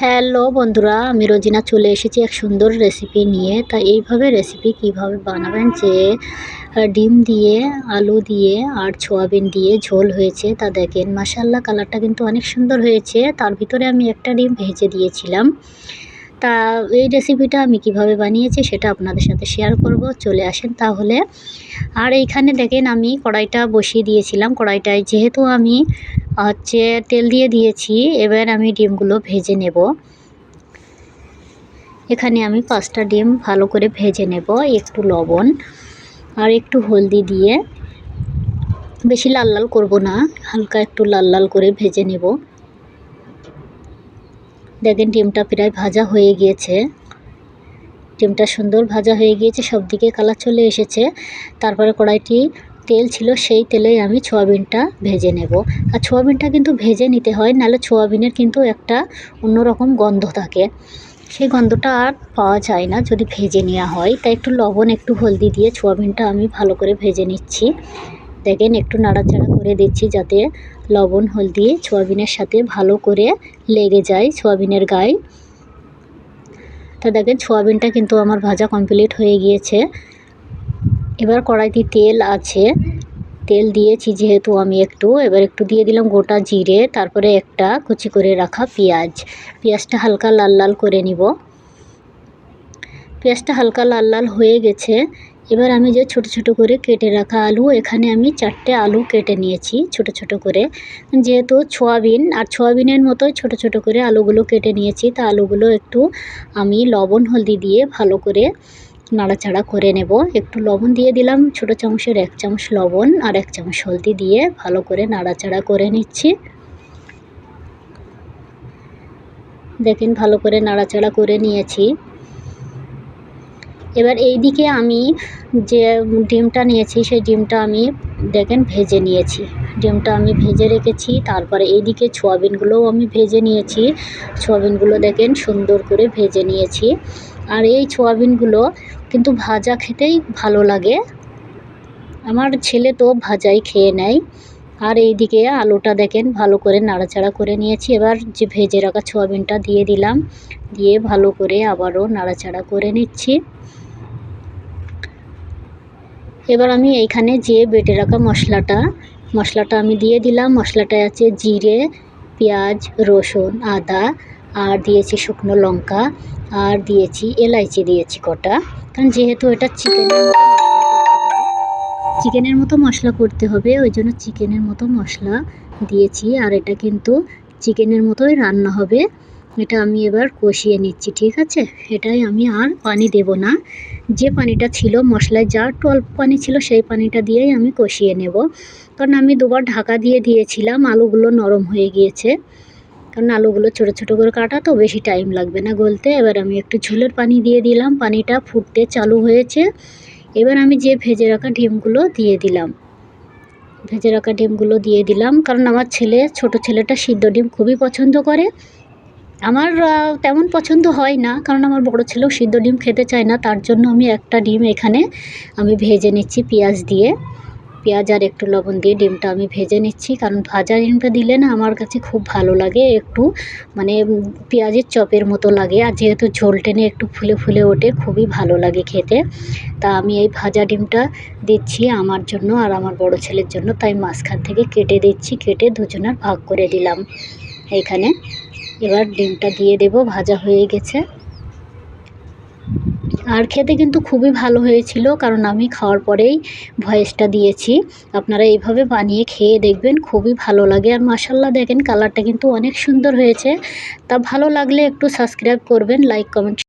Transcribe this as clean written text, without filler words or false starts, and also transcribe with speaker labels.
Speaker 1: Hello বন্ধুরা, আমি রোজিনা চলে এসেছি এক সুন্দর রেসিপি নিয়ে। তা এইভাবে রেসিপি কিভাবে বানাবেন, যে ডিম দিয়ে, আলু দিয়ে আর সোয়াবিন দিয়ে ঝোল হয়েছে তা দেখেন। মাশাআল্লাহ, কালারটা কিন্তু অনেক সুন্দর হয়েছে। তার ভিতরে আমি একটা ডিম ভেজে দিয়েছিলাম। তা এই রেসিপিটা আমি কিভাবে বানিয়েছি সেটা আপনাদের সাথে শেয়ার করব। চলে আসেন তাহলে। আর এইখানে দেখেন আমি কড়াইটা বসিয়ে দিয়েছিলাম। কড়াইটায় যেহেতু আমি তেল দিয়ে দিয়েছি, এবার আমি ডিমগুলো ভেজে নেব। এখানে আমি 5টা ডিম ভালো করে ভেজে নেব। একটু লবণ আর একটু হলদি দিয়ে, বেশি লাল লাল করব না, হালকা একটু লাল লাল করে ভেজে নেব। দেখেন ডিমটা প্রায় ভাজা হয়ে গিয়েছে। ডিমটা সুন্দর ভাজা হয়ে গিয়েছে, সব দিকে কালার চলে এসেছে। তারপরে কড়াইটি তেল ছিল, সেই তেলেই আমি সোয়াবিনটা ভেজে নেব। আর সোয়াবিনটা কিন্তু ভেজে নিতে হয়, নাহলে সোয়াবিনের কিন্তু একটা অন্যরকম গন্ধ থাকে। সেই গন্ধটা আর পাওয়া যায় না যদি ভেজে নেওয়া হয়। তাই একটু লবণ, একটু হলদি দিয়ে সোয়াবিনটা আমি ভালো করে ভেজে নিচ্ছি। দেখেন একটু নাড়াচাড়া করে দিচ্ছি, যাতে লবণ হলদি সোয়াবিনের সাথে ভালো করে লেগে যায় সোয়াবিনের গায়ে। তা দেখেন সোয়াবিনটা কিন্তু আমার ভাজা কমপ্লিট হয়ে গিয়েছে। এবার কড়াইতে তেল আছে, তেল দিয়েছি যেহেতু আমি এবার একটু দিয়ে দিলাম গোটা জিরে, তারপরে একটা কুচি করে রাখা পেঁয়াজটা হালকা লাল লাল করে নিব। পেঁয়াজটা হালকা লাল লাল হয়ে গেছে। এবার আমি যে ছোট ছোট করে কেটে রাখা আলু, এখানে আমি 4টে আলু কেটে নিয়েছি ছোট ছোট করে। যেহেতু সোয়াবিনের মতোই ছোট ছোট করে আলুগুলো কেটে নিয়েছি। তা আলুগুলো একটু আমি লবণ হলদি দিয়ে ভালো করে নাড়াচাড়া করে নেব। একটু লবণ দিয়ে দিলাম, ছোট চামচের 1 চামচ লবণ আর 1 চামচ হলদি দিয়ে ভালো করে নাড়াচাড়া করে নিচ্ছি। দেখেন ভালো করে নাড়াচাড়া করে নিয়েছি। এবার এই দিকে আমি যে ডিমটা নিয়েছি, সেই ডিমটা আমি দেখেন ভেজে নিয়েছি। ডিমটা আমি ভেজে রেখেছি। তারপরে এইদিকে সোয়াবিনগুলোও আমি ভেজে নিয়েছি। সোয়াবিনগুলো দেখেন সুন্দর করে ভেজে নিয়েছি। আর এই সোয়াবিনগুলো কিন্তু ভাজা খেতেই ভালো লাগে। আমার ছেলে তো ভাজাই খেয়ে নেয়। আর এইদিকে আলুটা দেখেন ভালো করে নাড়াচাড়া করে নিয়েছি। এবার যে ভেজে রাখা সোয়াবিনটা দিয়ে দিলাম, দিয়ে ভালো করে আবারও নাড়াচাড়া করে নিচ্ছি। এবার আমি এইখানে যে বেটে রাখা মশলাটা আমি দিয়ে দিলাম। মশলাটায় আছে জিরে, পেঁয়াজ, রসুন, আদা, আর দিয়েছি শুকনো লঙ্কা, আর দিয়েছি এলাইচি দিয়েছি কটা। কারণ যেহেতু এটা চিকেনের মতো মশলা করতে হবে, ওই জন্য চিকেনের মতো মশলা দিয়েছি। আর এটা কিন্তু চিকেনের মতোই রান্না হবে। এটা আমি এবার কষিয়ে নিচ্ছি, ঠিক আছে? এটাই আমি আর পানি দেব না। যে পানিটা ছিল মশলায়, যা একটু অল্প পানি ছিল, সেই পানিটা দিয়েই আমি কষিয়ে নেব। কারণ আমি দুবার ঢাকা দিয়ে দিয়েছিলাম, আলুগুলো নরম হয়ে গিয়েছে। কারণ আলুগুলো ছোটো ছোটো করে কাটা, তো বেশি টাইম লাগবে না গলতে। এবার আমি একটু ঝোলের পানি দিয়ে দিলাম, পানিটা ফুটতে চালু হয়েছে। এবার আমি যে ভেজে রাখা ডিমগুলো দিয়ে দিলাম। কারণ আমার ছোট ছেলেটা সিদ্ধ ডিম খুবই পছন্দ করে। আমার তেমন পছন্দ হয় না, কারণ আমার বড় ছেলেও সিদ্ধ ডিম খেতে চায় না। তার জন্য আমি একটা ডিম এখানে আমি ভেজে নিচ্ছি পেঁয়াজ আর একটু লবণ দিয়ে ডিমটা আমি ভেজে নিচ্ছি। কারণ ভাজা ডিমটা দিলে না আমার কাছে খুব ভালো লাগে, একটু মানে পেঁয়াজের চপের মতো লাগে। আর যেহেতু ঝোল টেনে একটু ফুলে ফুলে ওঠে, খুবই ভালো লাগে খেতে। তা আমি এই ভাজা ডিমটা দিচ্ছি আমার জন্য আর আমার বড় ছেলের জন্য। তাই মাঝখান থেকে কেটে দিচ্ছি, কেটে দুজনের ভাগ করে দিলাম এইখানে। এবার ডিমটা দিয়ে দেব, ভাজা হয়ে গেছে। আর খেতে কিন্তু খুবই ভালো হয়েছিল, কারণ আমি খাওয়ার পরেই ভয়েসটা দিয়েছি। আপনারা এইভাবে বানিয়ে খেয়ে দেখবেন, খুবই ভালো লাগে। আর মাশাআল্লাহ দেখেন কালারটা কিন্তু অনেক সুন্দর হয়েছে। তা ভালো লাগলে একটু সাবস্ক্রাইব করবেন, লাইক কমেন্ট